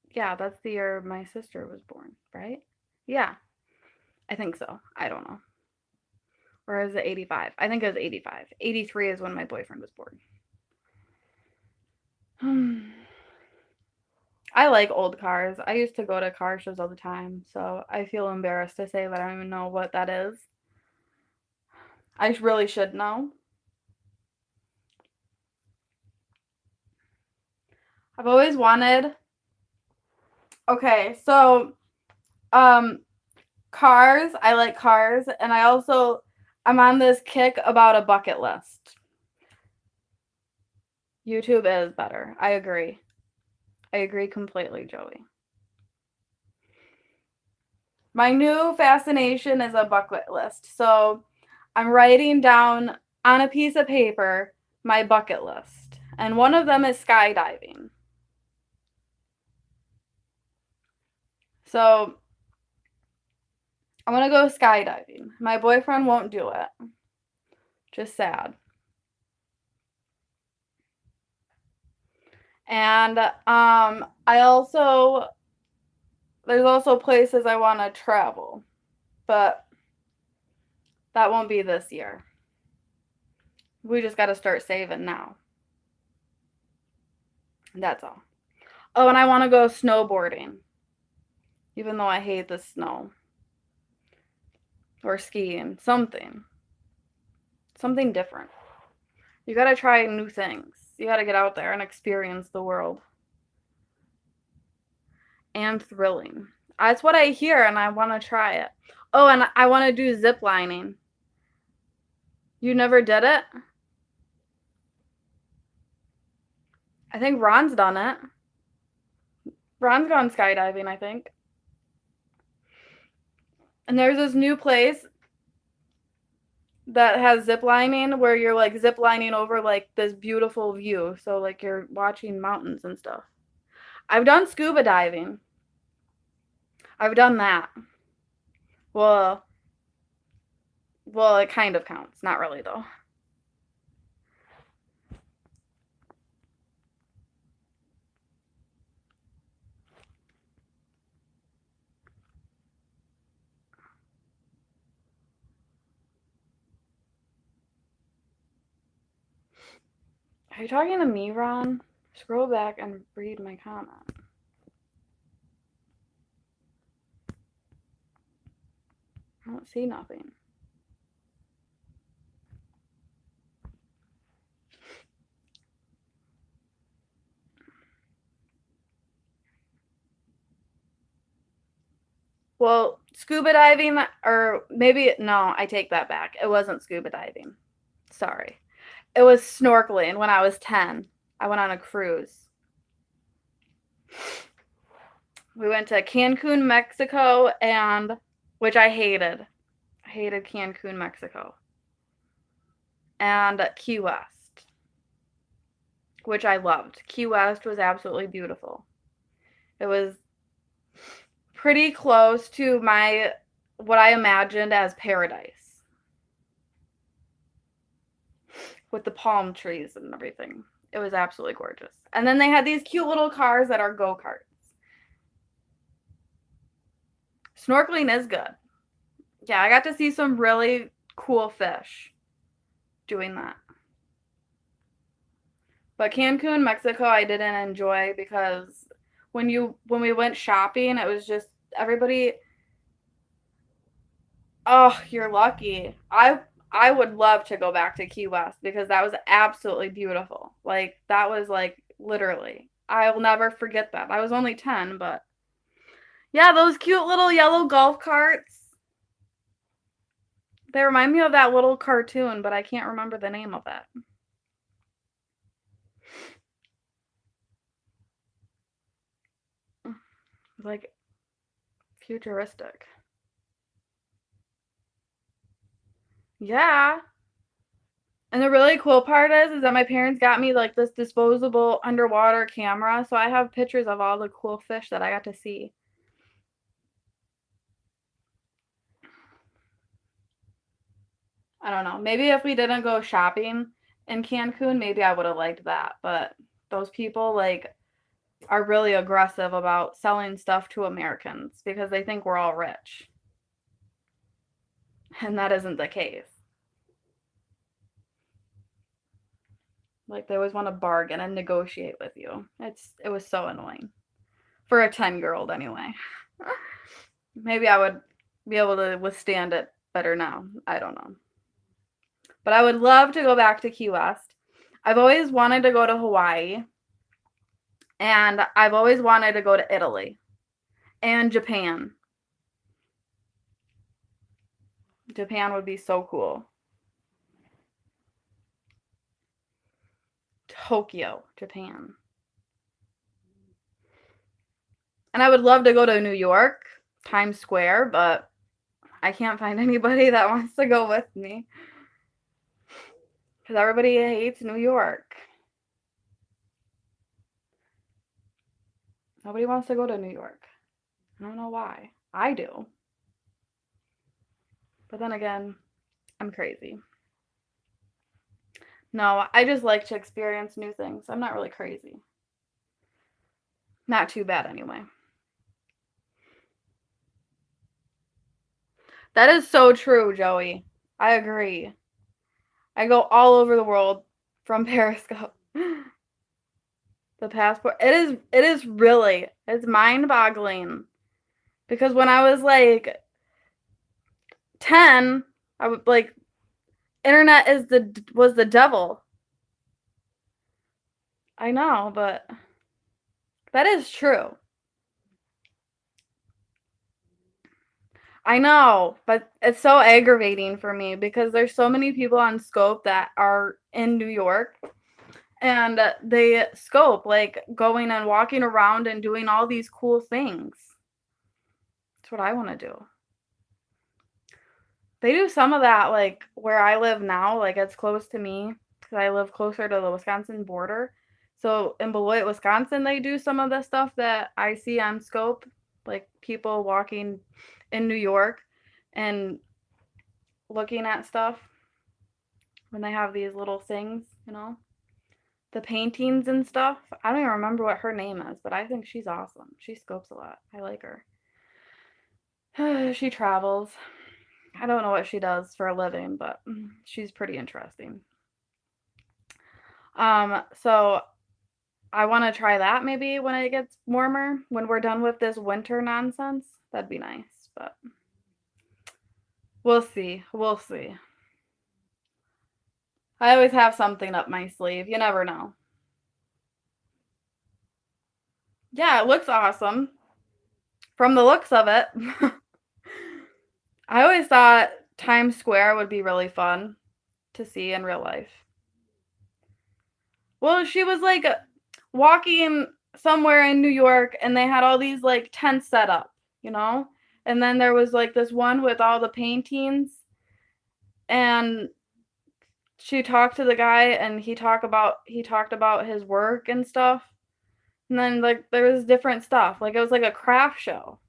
Yeah, that's the year my sister was born, right? Yeah, I think so. I don't know. Or is it 85? I think it was 85. 83 is when my boyfriend was born. I like old cars. I used to go to car shows all the time, so I feel embarrassed to say that I don't even know what that is. I really should know. I've always wanted. Okay, so cars, I like cars, and I'm on this kick about a bucket list. YouTube is better. I agree. I agree completely, Joey. My new fascination is a bucket list. So I'm writing down on a piece of paper my bucket list. And one of them is skydiving. So I want to go skydiving. My boyfriend won't do it. Just sad. And there's also places I want to travel, but that won't be this year. We just got to start saving now. That's all. Oh, and I want to go snowboarding, even though I hate the snow. Or skiing, something different. You got to try new things. You got to get out there and experience the world. And thrilling. That's what I hear, and I want to try it. Oh, and I want to do zip lining. You never did it? I think Ron's done it. Ron's gone skydiving, I think. And there's this new place that has zip lining where you're like zip lining over like this beautiful view. So like you're watching mountains and stuff. I've done scuba diving. I've done that. Well, it kind of counts. Not really though. Are you talking to me, Ron? Scroll back and read my comment. I don't see nothing. Well, scuba diving, or maybe, no, I take that back. It wasn't scuba diving. Sorry. It was snorkeling when I was 10. I went on a cruise. We went to Cancun, Mexico, which I hated. I hated Cancun, Mexico. And Key West, which I loved. Key West was absolutely beautiful. It was pretty close to what I imagined as paradise. With the palm trees and everything. It was absolutely gorgeous. And then they had these cute little cars that are go-karts. Snorkeling is good. Yeah, I got to see some really cool fish doing that. But Cancun, Mexico, I didn't enjoy because when we went shopping, it was just everybody. Oh, you're lucky. I would love to go back to Key West because that was absolutely beautiful. Like that was like literally. I will never forget that. I was only 10, but yeah, those cute little yellow golf carts. They remind me of that little cartoon, but I can't remember the name of it. Like futuristic. Yeah. And the really cool part is that my parents got me like this disposable underwater camera, so I have pictures of all the cool fish that I got to see. I don't know. Maybe if we didn't go shopping in Cancun, maybe I would have liked that. But those people like are really aggressive about selling stuff to Americans because they think we're all rich. And that isn't the case. Like they always want to bargain and negotiate with you. It was so annoying. For a 10-year-old anyway. Maybe I would be able to withstand it better now. I don't know. But I would love to go back to Key West. I've always wanted to go to Hawaii. And I've always wanted to go to Italy and Japan. Japan would be so cool. Tokyo, Japan. And I would love to go to New York, Times Square, but I can't find anybody that wants to go with me. Because everybody hates New York. Nobody wants to go to New York. I don't know why. I do. But then again, I'm crazy. No, I just like to experience new things. I'm not really crazy. Not too bad anyway. That is so true, Joey. I agree. I go all over the world from Periscope. The passport. It is really. It's mind-boggling. Because when I was like 10, I would like internet was the devil. I know, but that is true. I know, but it's so aggravating for me because there's so many people on Scope that are in New York and they scope like going and walking around and doing all these cool things. That's what I want to do. They do some of that like where I live now, like it's close to me because I live closer to the Wisconsin border. So in Beloit, Wisconsin, they do some of the stuff that I see on Scope, like people walking in New York and looking at stuff when they have these little things. The paintings and stuff. I don't even remember what her name is, but I think she's awesome. She scopes a lot. I like her. She travels. I don't know what she does for a living, but she's pretty interesting. So I want to try that maybe when it gets warmer, when we're done with this winter nonsense. That'd be nice, but we'll see. We'll see. I always have something up my sleeve. You never know. Yeah, it looks awesome from the looks of it. I always thought Times Square would be really fun to see in real life. Well, she was like walking somewhere in New York and they had all these like tents set up. And then there was like this one with all the paintings and she talked to the guy and he talked about his work and stuff. And then like there was different stuff. Like it was like a craft show.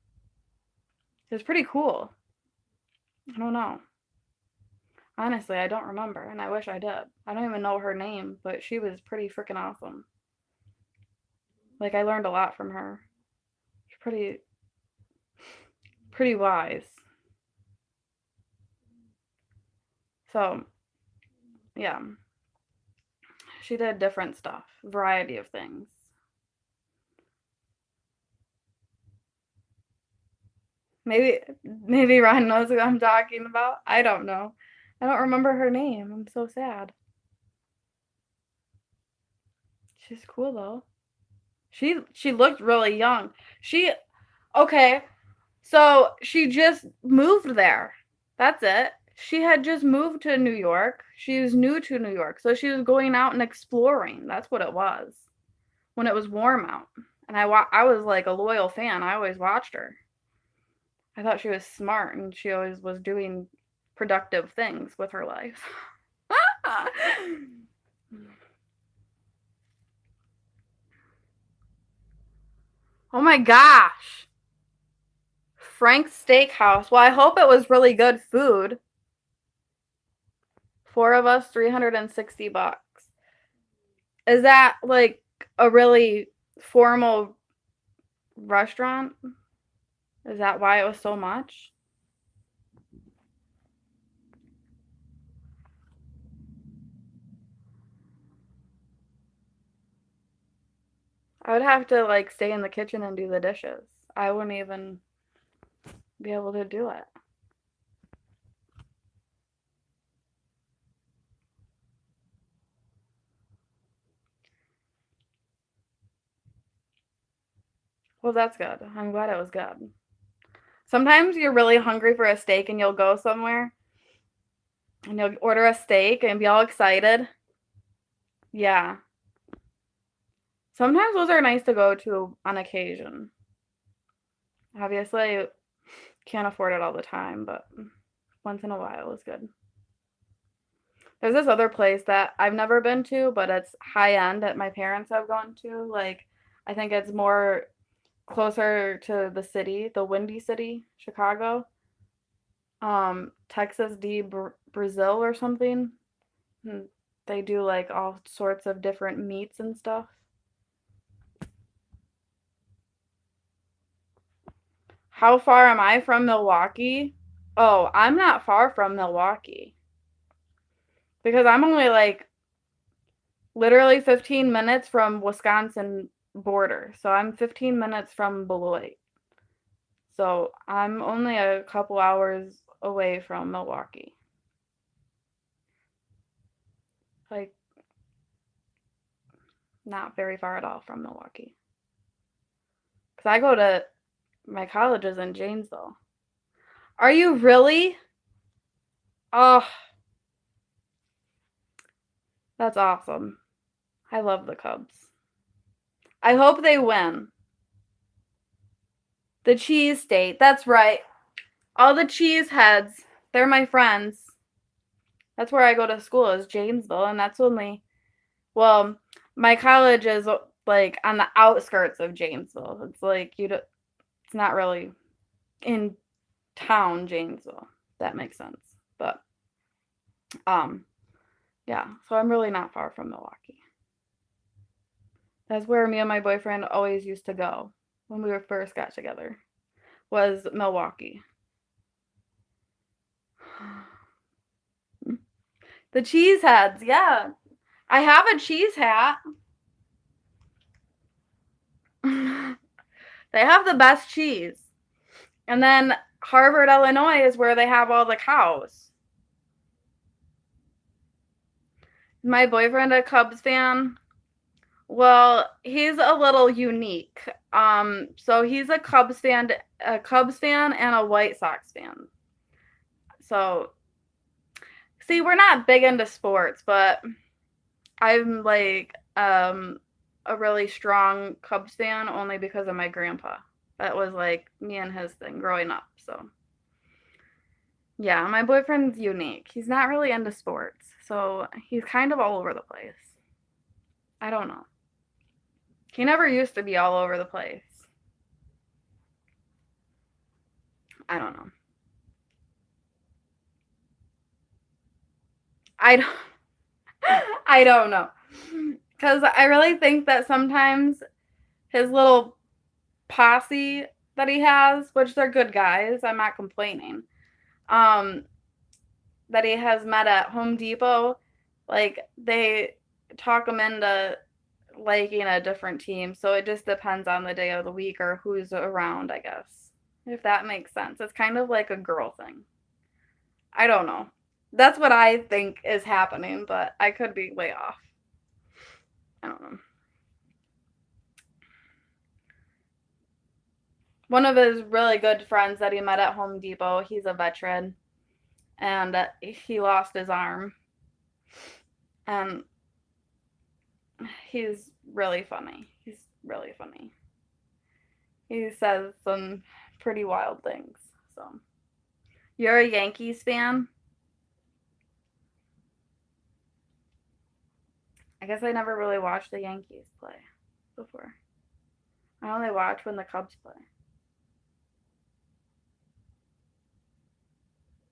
It was pretty cool. I don't know. Honestly, I don't remember, and I wish I did. I don't even know her name, but she was pretty freaking awesome. Like I learned a lot from her. She's pretty wise. So, yeah. She did different stuff, variety of things. Maybe Ron knows who I'm talking about. I don't know. I don't remember her name. I'm so sad. She's cool though. She looked really young. She okay. So she just moved there. That's it. She had just moved to New York. She was new to New York. So she was going out and exploring. That's what it was. When it was warm out. And I was like a loyal fan. I always watched her. I thought she was smart and she always was doing productive things with her life. Oh my gosh. Frank's Steakhouse. Well, I hope it was really good food. 4 of us, $360. Is that like a really formal restaurant? Is that why it was so much? I would have to like stay in the kitchen and do the dishes. I wouldn't even be able to do it. Well, that's good. I'm glad it was good. Sometimes you're really hungry for a steak and you'll go somewhere and you'll order a steak and be all excited. Yeah. Sometimes those are nice to go to on occasion. Obviously, can't afford it all the time, but once in a while is good. There's this other place that I've never been to, but it's high end that my parents have gone to. Like, I think it's more closer to the city, the Windy City, Chicago. Texas de Brazil or something. They do like all sorts of different meats and stuff. How far am I from Milwaukee? Oh, I'm not far from Milwaukee because I'm only like literally 15 minutes from Wisconsin border. So I'm 15 minutes from Beloit. So I'm only a couple hours away from Milwaukee. Like not very far at all from Milwaukee. Cuz I go to my college is in Janesville. Are you really? Oh, that's awesome. I love the Cubs. I hope they win. The Cheese State. That's right. All the cheese heads. They're my friends. That's where I go to school is Janesville, and that's only well, my college is like on the outskirts of Janesville. It's like it's not really in town Janesville. If that makes sense. But um yeah, so I'm really not far from Milwaukee. That's where me and my boyfriend always used to go when we first got together. Was Milwaukee. The cheese heads, yeah. I have a cheese hat. They have the best cheese. And then Harvard, Illinois is where they have all the cows. My boyfriend a Cubs fan? Well, he's a little unique. So he's a Cubs fan and a White Sox fan. So see, we're not big into sports, but I'm like a really strong Cubs fan only because of my grandpa. That was like me and his thing growing up. So yeah, my boyfriend's unique. He's not really into sports, so he's kind of all over the place. I don't know. He never used to be all over the place. I don't know. I don't, I don't know. Because I really think that sometimes his little posse that he has, which they're good guys, I'm not complaining. Um, that he has met at Home Depot, like they talk him into liking a different team. So it just depends on the day of the week or who's around, I guess. If that makes sense. It's kind of like a girl thing. I don't know. That's what I think is happening, but I could be way off. I don't know. One of his really good friends that he met at Home Depot, he's a veteran, and he lost his arm. And he's really funny. He's really funny. He says some pretty wild things. So, you're a Yankees fan? I guess I never really watched the Yankees play before. I only watch when the Cubs play.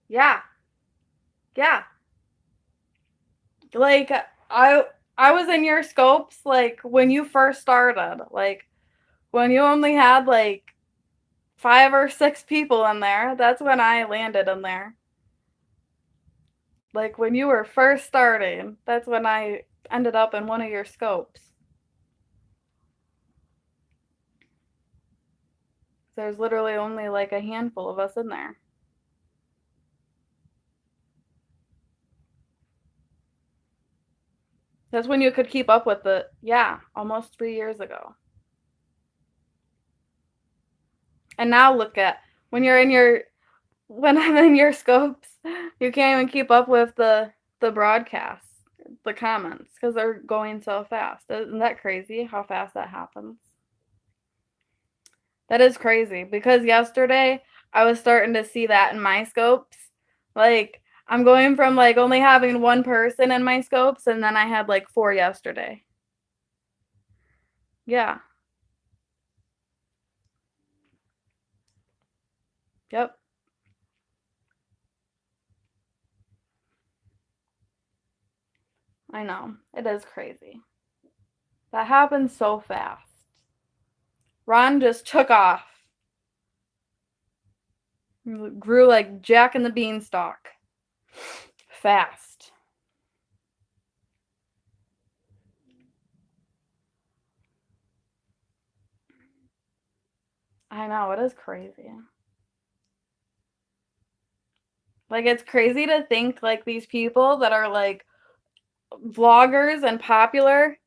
Yeah, yeah. Like I was in your scopes like when you first started, like when you only had like 5 or 6 people in there. That's when I landed in there. Like when you were first starting, that's when I ended up in one of your scopes. There's literally only like a handful of us in there. That's when you could keep up with it. Yeah, almost 3 years ago. And now look at when I'm in your scopes, you can't even keep up with the broadcasts, the comments, because they're going so fast. Isn't that crazy how fast that happens? That is crazy because yesterday I was starting to see that in my scopes. Like I'm going from like only having one person in my scopes and then I had like 4 yesterday. Yeah. Yep. I know. It is crazy. That happened so fast. Ron just took off. Grew like Jack and the Beanstalk. Fast. I know, it is crazy. Like it's crazy to think like these people that are like vloggers and popular.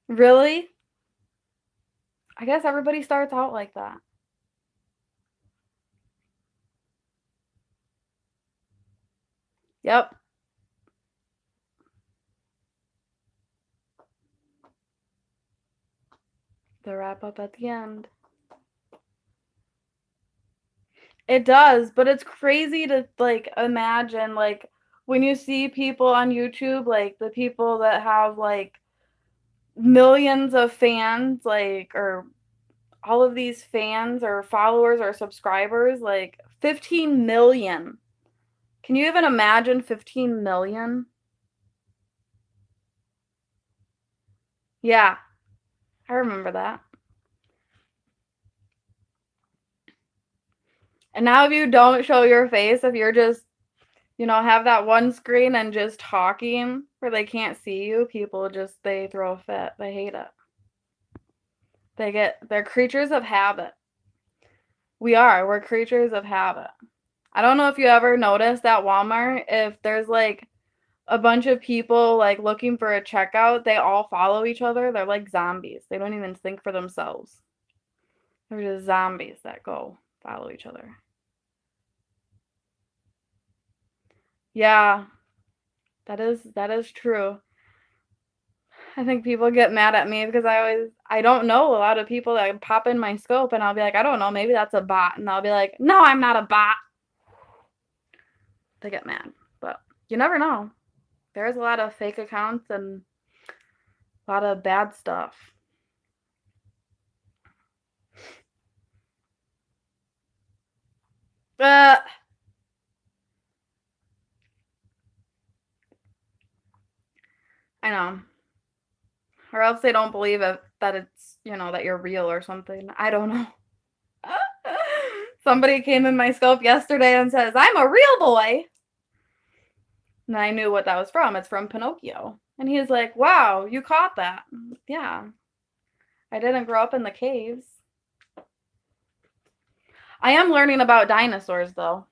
Really? I guess everybody starts out like that. Yep. The wrap up at the end. It does, but it's crazy to like imagine like when you see people on YouTube, like the people that have like millions of fans, like or all of these fans or followers or subscribers, like 15 million. Can you even imagine 15 million? Yeah, I remember that. And now if you don't show your face, if you're just, have that one screen and just talking where they can't see you, people just they throw a fit. They hate it. They're creatures of habit. We're creatures of habit. I don't know if you ever noticed at Walmart if there's like a bunch of people like looking for a checkout, they all follow each other. They're like zombies. They don't even think for themselves. They're just zombies that go follow each other. Yeah, that is true. I think people get mad at me because I don't know a lot of people that pop in my scope and I'll be like, I don't know, maybe that's a bot. And I'll be like, no, I'm not a bot. They get mad. But you never know. There's a lot of fake accounts and a lot of bad stuff. But I know. Or else they don't believe it that it's, that you're real or something. I don't know. Somebody came in my scope yesterday and says, I'm a real boy. And I knew what that was from. It's from Pinocchio. And he's like, wow, you caught that. Yeah. I didn't grow up in the caves. I am learning about dinosaurs, though.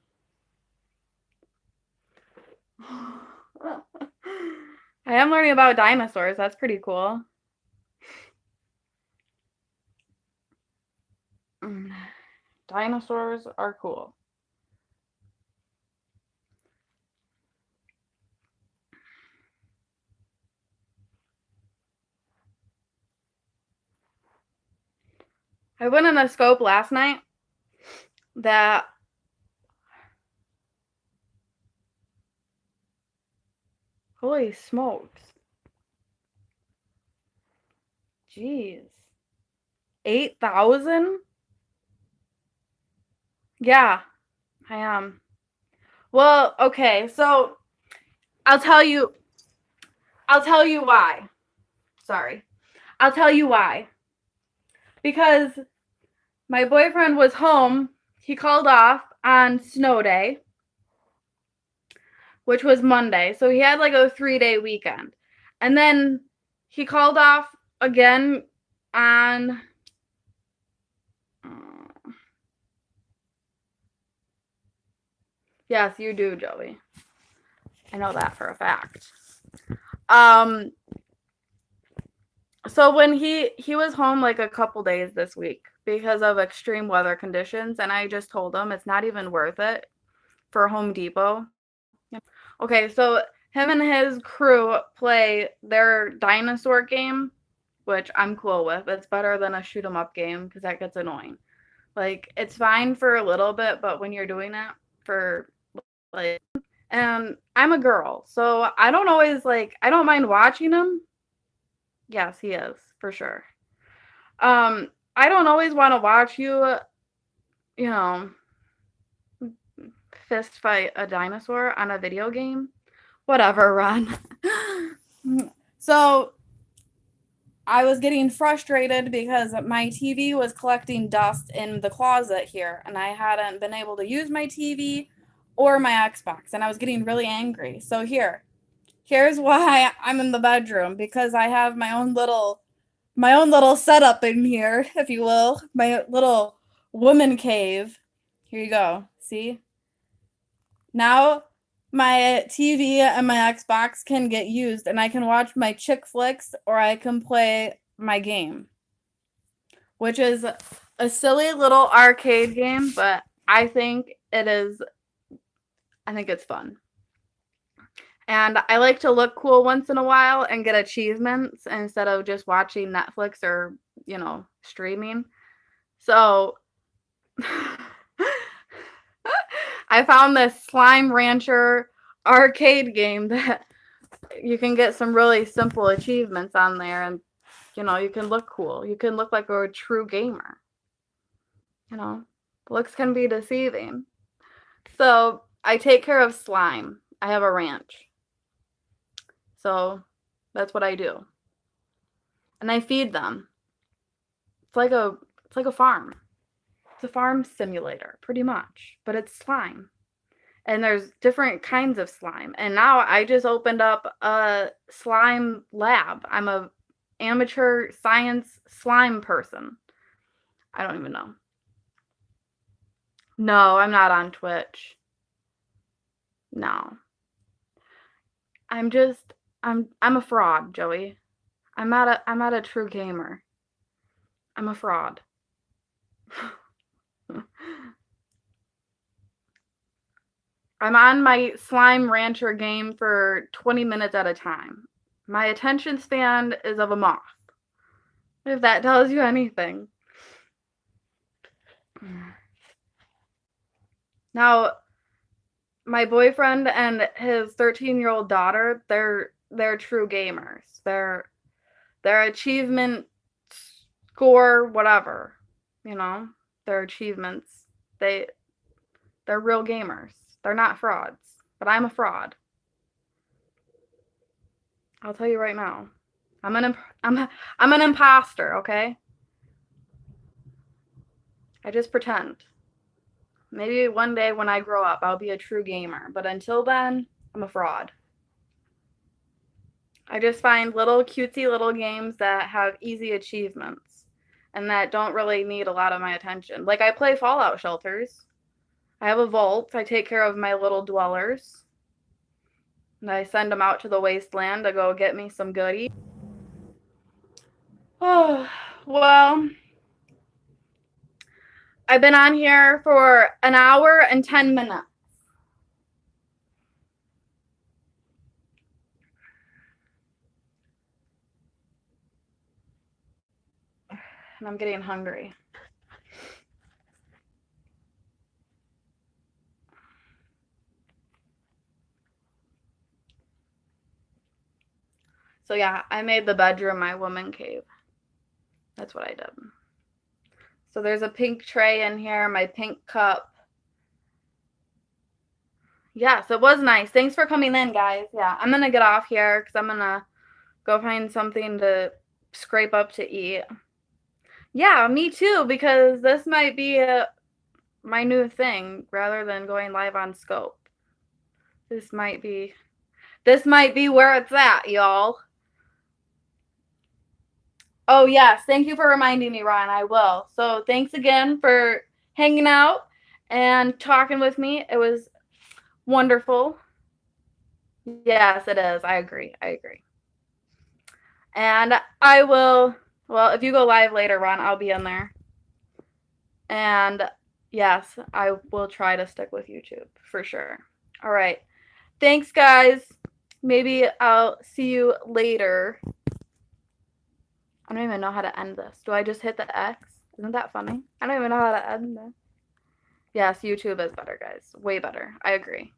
I am learning about dinosaurs. That's pretty cool. Dinosaurs are cool. I went in a scope last night that holy smokes. Jeez. 8,000? Yeah, I am. Well, okay, so I'll tell you why. Sorry. I'll tell you why. Because my boyfriend was home. He called off on snow day, which was Monday. So he had like a 3-day weekend. And then he called off again on yes, you do, Joey. I know that for a fact. So when he was home like a couple days this week because of extreme weather conditions, and I just told him it's not even worth it for Home Depot. Okay, so him and his crew play their dinosaur game, which I'm cool with. It's better than a shoot 'em up game because that gets annoying. Like it's fine for a little bit, but when you're doing it for like, and I'm a girl, so I don't always like. I don't mind watching them. Yes, he is for sure. I don't always want to watch you, you know, fist fight a dinosaur on a video game. Whatever, Ron. So I was getting frustrated because my TV was collecting dust in the closet here, and I hadn't been able to use my TV or my Xbox, and I was getting really angry. So here's why I'm in the bedroom, because I have my own little setup in here, if you will, my little woman cave. Here you go. See? Now my TV and my Xbox can get used, and I can watch my chick flicks or I can play my game, which is a silly little arcade game, but I think it's fun. And I like to look cool once in a while and get achievements instead of just watching Netflix or, streaming. So I found this Slime Rancher arcade game that you can get some really simple achievements on there, and you can look cool. You can look like a true gamer. Looks can be deceiving. So I take care of slime. I have a ranch. So that's what I do. And I feed them. It's like a farm. It's a farm simulator, pretty much, but it's slime. And there's different kinds of slime. And now I just opened up a slime lab. I'm a amateur science slime person. I don't even know. No, I'm not on Twitch. No. I'm a fraud, Joey. I'm not a true gamer. I'm a fraud. I'm on my Slime Rancher game for 20 minutes at a time. My attention span is of a moth. If that tells you anything. Now, my boyfriend and his 13-year-old daughter, they're true gamers. Their achievement score, whatever, their achievements, they're real gamers. They're not frauds, but I'm a fraud. I'll tell you right now. I'm an imposter, okay? I just pretend. Maybe one day when I grow up, I'll be a true gamer, but until then, I'm a fraud. I just find little cutesy little games that have easy achievements and that don't really need a lot of my attention. Like I play Fallout Shelters. I have a vault. I take care of my little dwellers. And I send them out to the wasteland to go get me some goodies. Oh, well, I've been on here for an hour and 10 minutes. And I'm getting hungry. So yeah, I made the bedroom my woman cave. That's what I did. So there's a pink tray in here, my pink cup. Yes, it was nice. Thanks for coming in, guys. Yeah, I'm going to get off here because I'm going to go find something to scrape up to eat. Yeah, me too, because this might be my new thing rather than going live on Scope. This might be where it's at, y'all. Oh, yes. Thank you for reminding me, Ron. I will. So thanks again for hanging out and talking with me. It was wonderful. Yes, it is. I agree. And I will, well, if you go live later, Ron, I'll be in there. And yes, I will try to stick with YouTube for sure. All right. Thanks, guys. Maybe I'll see you later. I don't even know how to end this. Do I just hit the X? Isn't that funny? I don't even know how to end this. Yes, YouTube is better, guys. Way better. I agree.